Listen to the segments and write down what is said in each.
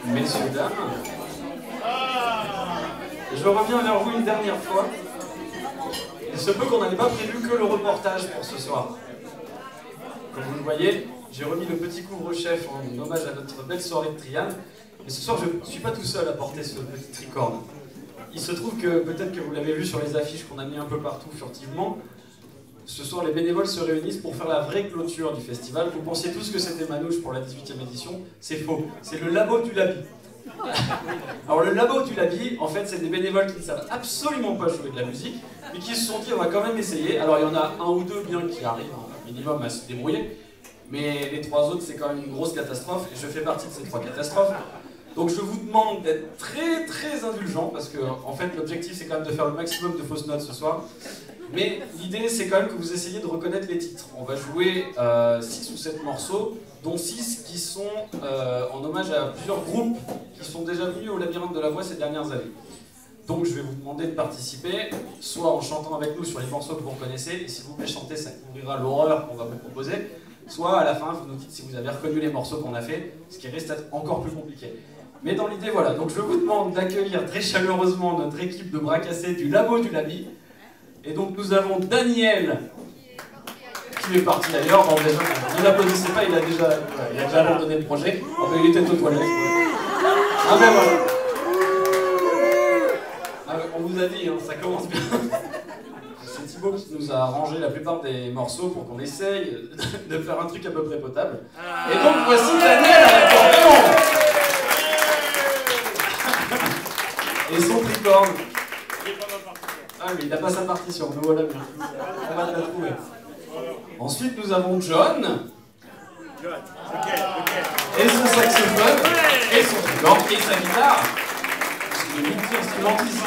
Messieurs, dames, je reviens vers vous une dernière fois. Il se peut qu'on n'avait pas prévu que le reportage pour ce soir. Comme vous le voyez, j'ai remis le petit couvre-chef en hommage à notre belle soirée de Trianne. Mais ce soir, je ne suis pas tout seul à porter ce petit tricorne. Il se trouve que, peut-être que vous l'avez vu sur les affiches qu'on a mis un peu partout furtivement, ce soir les bénévoles se réunissent pour faire la vraie clôture du festival. Vous pensiez tous que c'était Manouche pour la 18e édition, c'est faux. C'est le Labo du Labi. Alors le Labo du Labi, en fait, c'est des bénévoles qui ne savent absolument pas jouer de la musique, mais qui se sont dit on va quand même essayer. Alors il y en a un ou deux bien qui arrivent, un minimum à se débrouiller, mais les trois autres c'est quand même une grosse catastrophe, et je fais partie de ces trois catastrophes. Donc je vous demande d'être très indulgent, parce que en fait l'objectif c'est quand même de faire le maximum de fausses notes ce soir. Mais l'idée c'est quand même que vous essayiez de reconnaître les titres. On va jouer 6 ou 7 morceaux, dont 6 qui sont en hommage à plusieurs groupes qui sont déjà venus au Labyrinthe de la Voix ces dernières années. Donc je vais vous demander de participer, soit en chantant avec nous sur les morceaux que vous reconnaissez, et s'il vous plaît chantez, ça couvrira l'horreur qu'on va vous proposer, soit à la fin vous nous dites si vous avez reconnu les morceaux qu'on a fait, ce qui risque d'être encore plus compliqué. Mais dans l'idée, voilà, donc je vous demande d'accueillir très chaleureusement notre équipe de bras cassés du Labo du Labi. Et donc nous avons Daniel, qui est parti d'ailleurs, bon, déjà, ne l'applaudissez pas, il a déjà abandonné le projet. Oh, ben, il était aux toilettes. Ah ben voilà. Ah, on vous a dit, hein, ça commence bien. C'est Thibaut qui nous a arrangé la plupart des morceaux pour qu'on essaye de faire un truc à peu près potable. Et donc voici Daniel à l'accordéon. Et son tricorne. Ah mais il n'a pas sa partition, nous voilà bien. On va te la trouver. Ensuite nous avons John. Et son saxophone. Et son tricorne. Et sa guitare. C'est une multi-instrumentiste.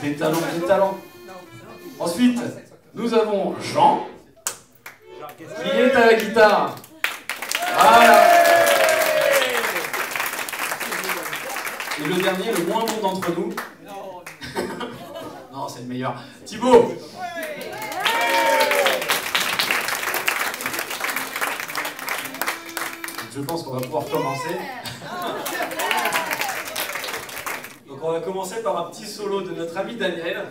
Des talents, des talents. Ensuite nous avons Jean. Qui est à la guitare. Voilà. Et le dernier, le moins bon d'entre nous. Non, c'est le meilleur. Thibaut. Je pense qu'on va pouvoir commencer. Donc on va commencer par un petit solo de notre ami Daniel.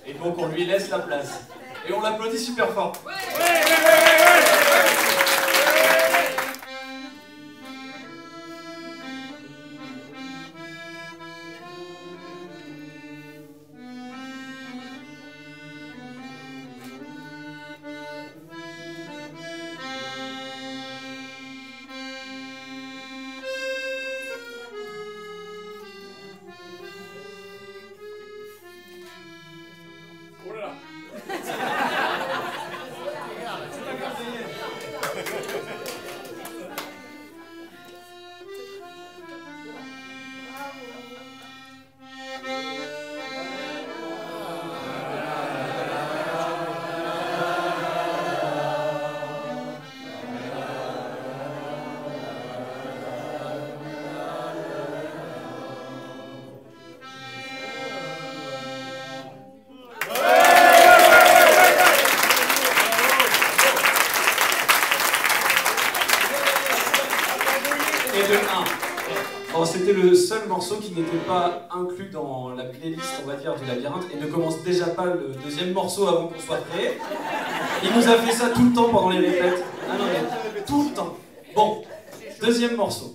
Et donc on lui laisse la place. Et on l'applaudit super fort. C'était le seul morceau qui n'était pas inclus dans la playlist, on va dire, du Labyrinthe, et ne commence déjà pas le deuxième morceau avant qu'on soit prêt. Il nous a fait ça tout le temps pendant les répètes. Ah non, mais tout le temps. Bon, deuxième morceau.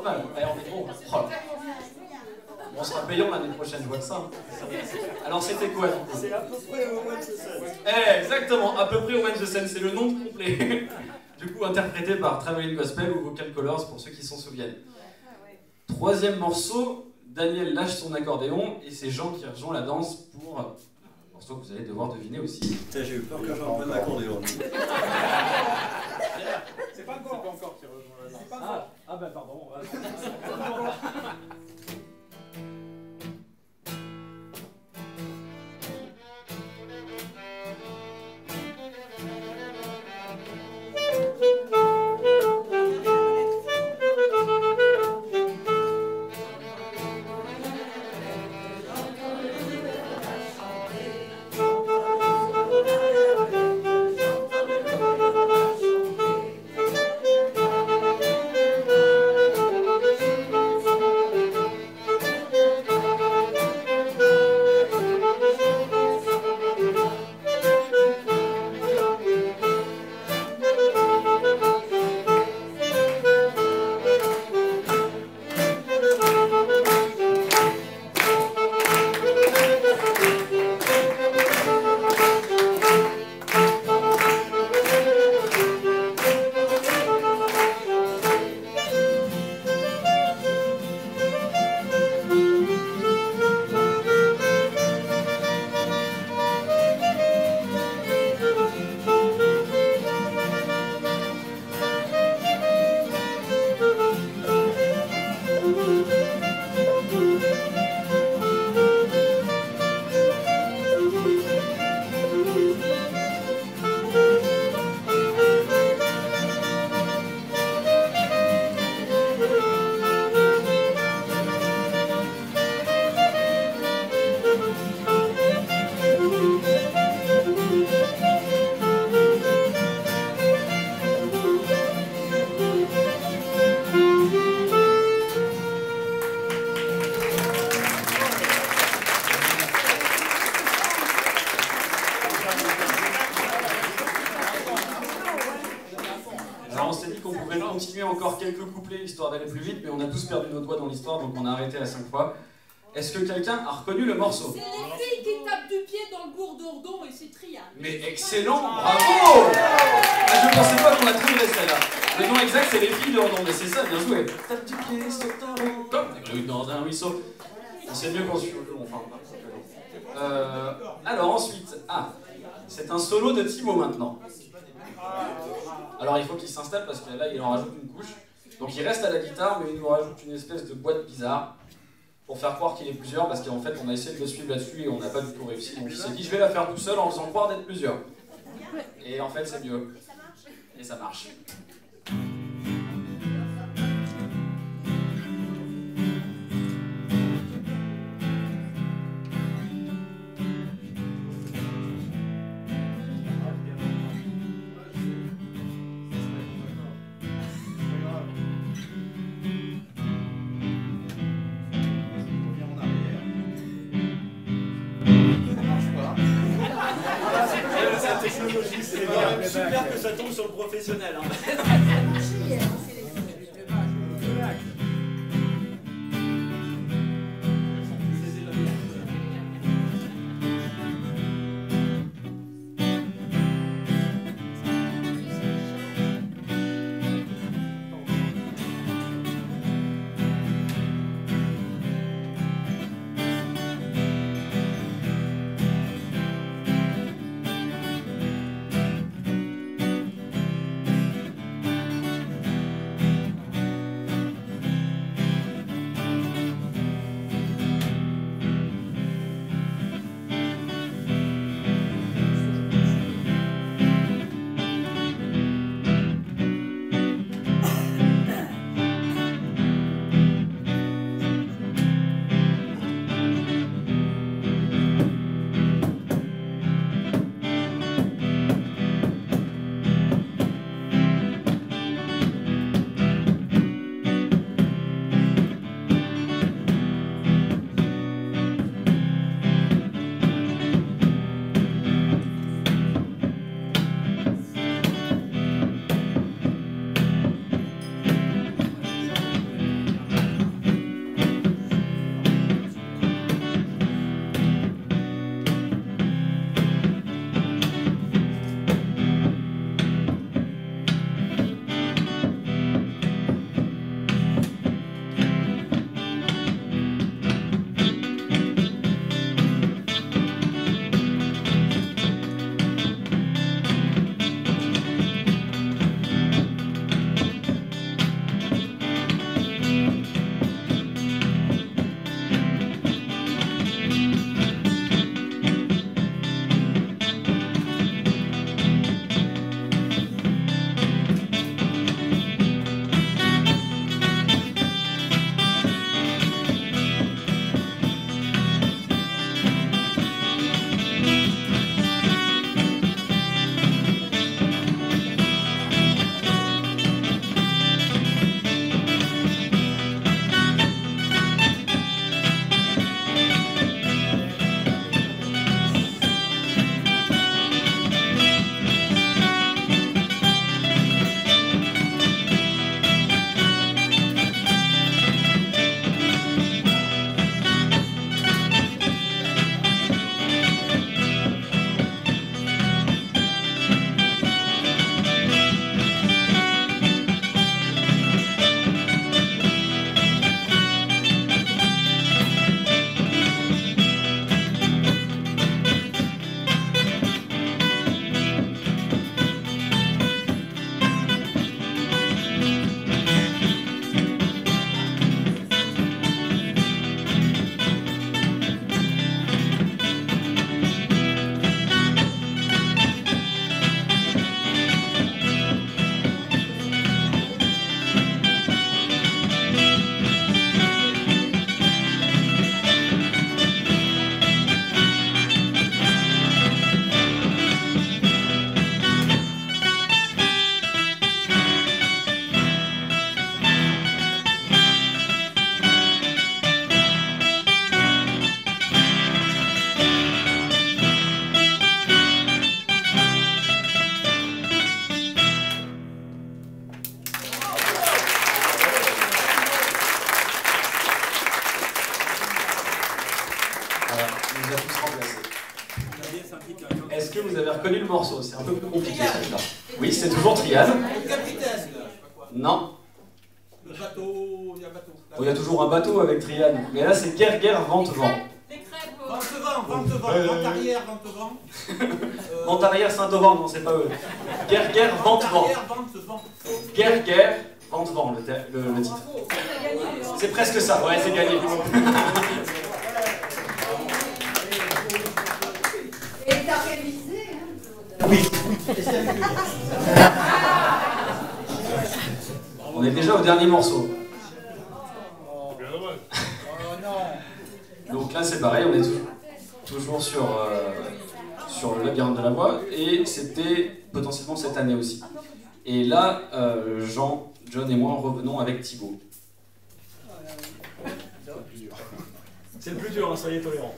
mal. Eh, on est bon. Oh. On sera payant l'année prochaine, je vois que ça. Alors c'était quoi? C'est à peu près au When the Sun. Eh, exactement, à peu près au When the Sun, c'est le nom complet. Du coup, interprété par Traveling Gospel ou Vocal Colors pour ceux qui s'en souviennent. Troisième morceau, Daniel lâche son accordéon et c'est Jean qui rejoint la danse pour un morceau que vous allez devoir deviner aussi. Putain, j'ai eu peur que j'en prenne l'accordéon. C'est pas encore qui rejoint la danse. Ah bah pardon. Encore quelques couplets histoire d'aller plus vite, mais on a tous perdu nos doigts dans l'histoire, donc on a arrêté à 5 fois. Est-ce que quelqu'un a reconnu le morceau? C'est les filles qui tapent du pied dans le gourdordon et c'est trial. Mais excellent, bravo! Ah, je pensais pas qu'on la trouverait celle-là. Le nom exact c'est les filles de Ordon, mais c'est ça, bien joué. Tape du pied sur ta roue, comme des grues dans un ruisseau. C'est mieux qu'on suit le jeu, enfin. Alors ensuite, c'est un solo de Thibaut maintenant. Alors il faut qu'il s'installe parce que là il en rajoute une couche. Donc il reste à la guitare mais il nous rajoute une espèce de boîte bizarre pour faire croire qu'il est plusieurs parce qu'en fait on a essayé de le suivre là-dessus et on n'a pas du tout réussi. Donc il s'est dit je vais la faire tout seul en faisant croire d'être plusieurs. Et en fait c'est mieux. Et ça marche. C'est super que ça tombe sur le professionnel. vous avez reconnu le morceau. C'est un peu plus compliqué celui-là. Oui, c'est toujours Triade. Le capitaine. Non. Le bateau, il y a un bateau. Il y a toujours un bateau avec Triade. Mais là, c'est guerre, guerre, vente, vent. Les crêpes. Vente arrière, vente vent. Vente arrière, Saint-Auvent, non, c'est pas eux. Guerre, guerre, vente, vent. Guerre, guerre, vente, vent, le titre. C'est presque ça, ouais, c'est gagné. Et t'as révisé, hein? Oui. On est déjà au dernier morceau. Donc là, c'est pareil, on est toujours sur le labyrinthe de la voix, et c'était potentiellement cette année aussi. Et là, John et moi revenons avec Thibaut. C'est le plus dur, hein, soyez tolérants.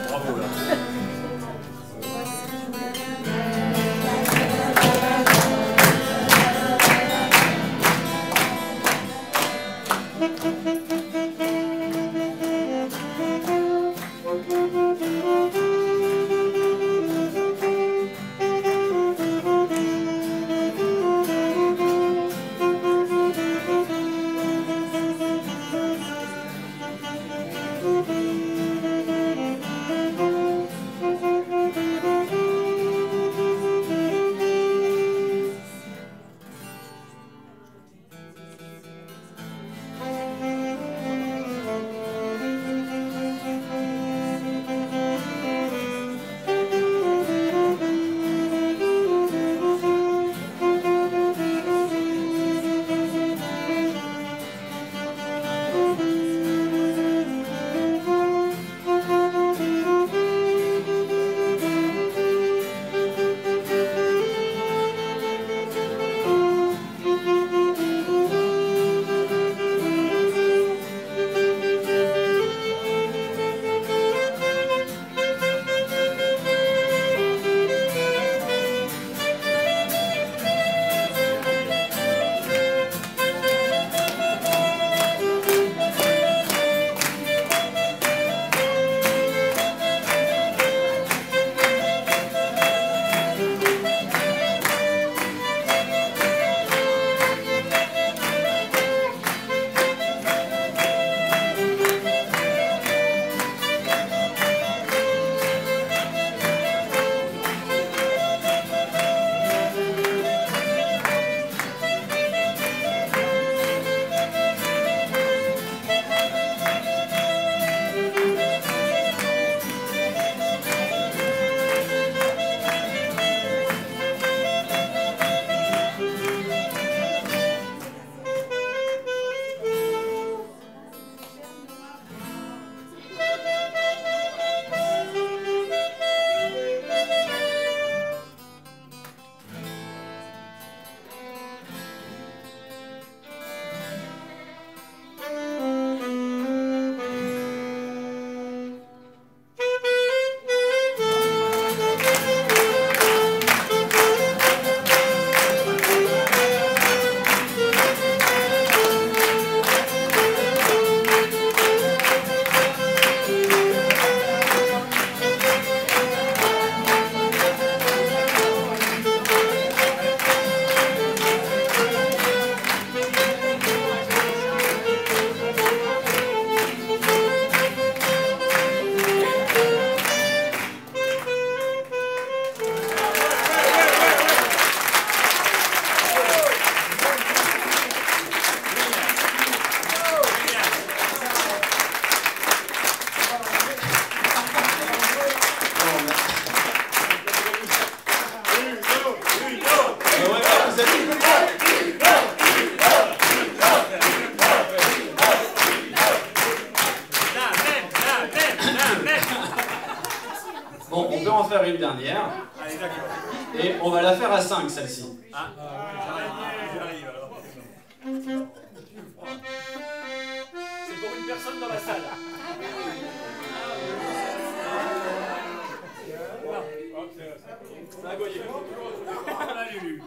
Bravo là. Bon, on peut en faire une dernière. Allez, d'accord. Et on va la faire à 5, celle-ci. Ah, j'arrive alors. C'est pour une personne dans la salle. Ah, Goyer. On a lu.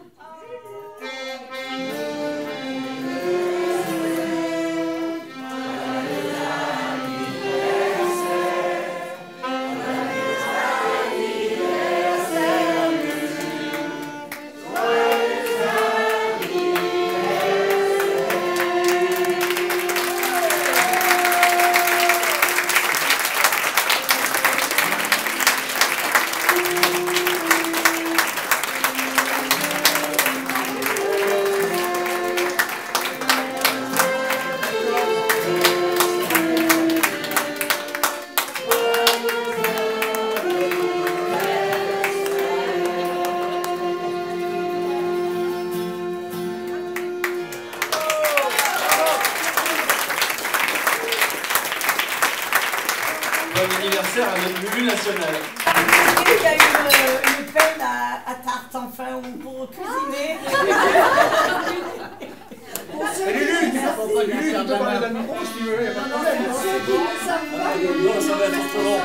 notre Lulu nationale. Il y a une pelle à tarte enfin ou pour cuisiner. Lulu, tu peux parler d'un micro si tu veux, il n'y a pas de problème. Non, ça va être trop long.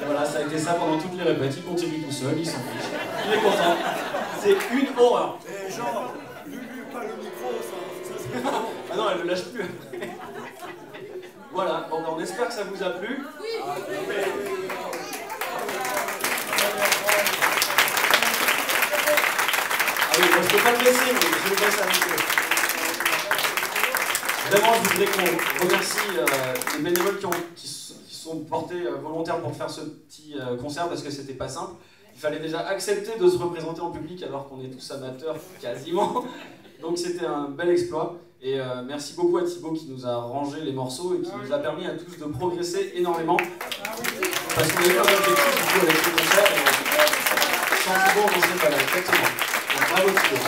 Et voilà, ça a été ça pendant toutes les répètes. Il continue tout seul, il s'en fiche. Il est content. C'est une horreur. Et genre, Lulu, pas le micro, ça serait trop long. Ah non, elle ne lâche plus. Voilà, bon, on espère que ça vous a plu. Ah oui, moi, je ne peux pas le laisser, mais je le laisse avec eux. Vraiment, je voudrais qu'on remercie les bénévoles qui sont portés volontaires pour faire ce petit concert parce que c'était pas simple. Il fallait déjà accepter de se représenter en public alors qu'on est tous amateurs quasiment. Donc c'était un bel exploit. Et merci beaucoup à Thibaut qui nous a rangé les morceaux et qui nous a permis à tous de progresser énormément. Parce qu'on avait un objectif du coup avec ce concert. Et sans Thibaut, on n'en serait pas là, exactement. Donc bravo Thibaut.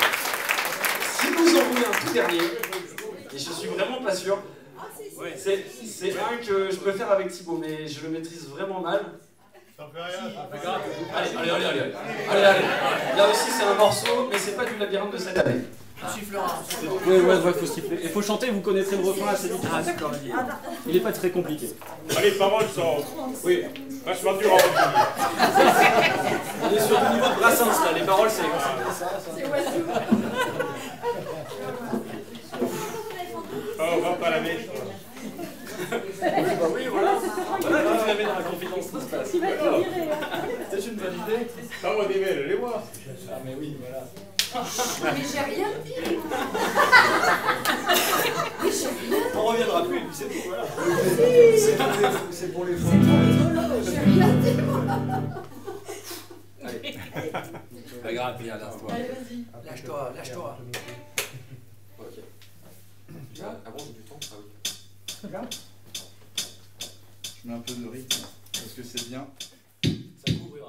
Si vous en voulez un tout dernier, et je suis vraiment pas sûr, c'est un que je peux faire avec Thibaut, mais je le maîtrise vraiment mal. Allez. Là aussi c'est un morceau, mais c'est pas du labyrinthe de cette année. Ouais, faut siffler. Il faut chanter, vous connaîtrez le refrain assez vite. Ah, d'accord. Il est pas très compliqué. Ah, les paroles sont, oui, vachement dures à retenir. On est sur le niveau de Brassens là, les paroles c'est... Oh, on va pas la mettre. Oui, voilà. Voilà, quand tu la mets dans la confidence, ça se passe. C'est une bonne idée. Ça va des mails, les voir. Ah mais oui, voilà. Mais j'ai rien dit. On reviendra plus, et puis c'est tout, voilà. C'est pour les fous. J'ai rien dit, moi. Allez. Pas grave, viens, lâche-toi. Allez, vas-y. Lâche-toi. Ok. Ah bon, j'ai du temps. Ah oui. Je mets un peu de rythme parce que c'est bien. Ça couvrira.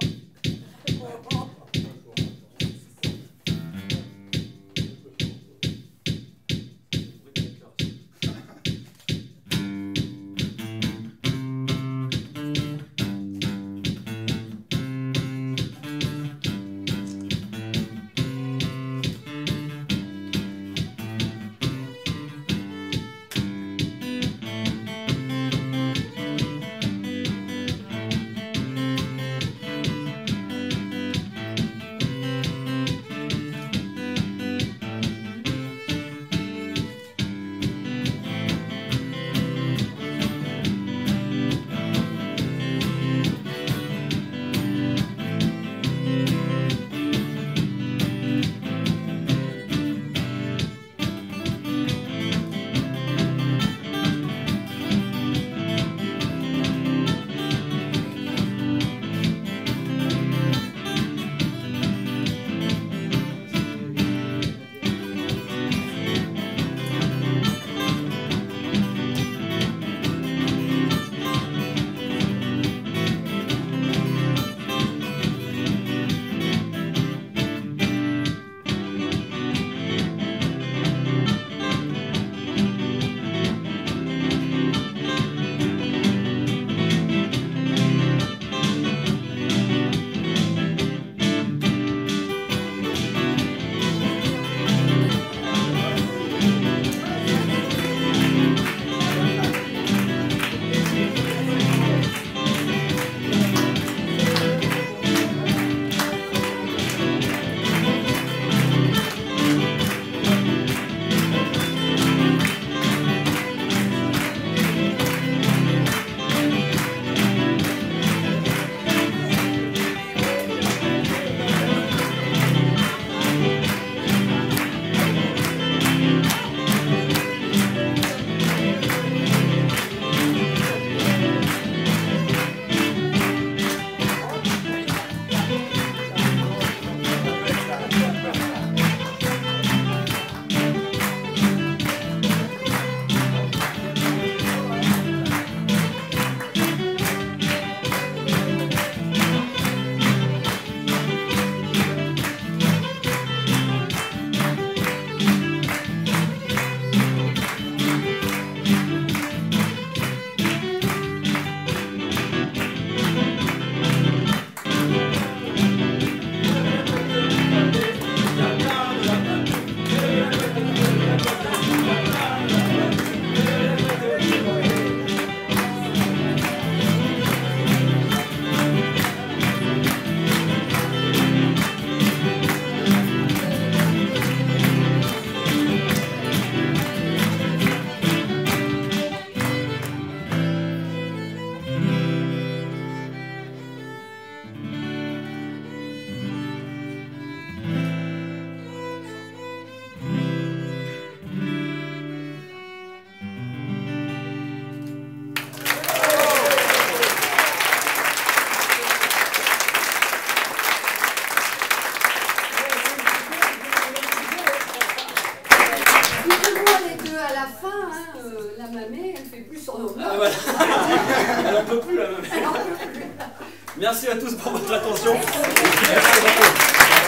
la fin, hein, la mamée, elle fait plus son honneur. Ah, voilà. Elle en peut plus, la même. Merci à tous pour votre attention. Et puis, merci à bientôt.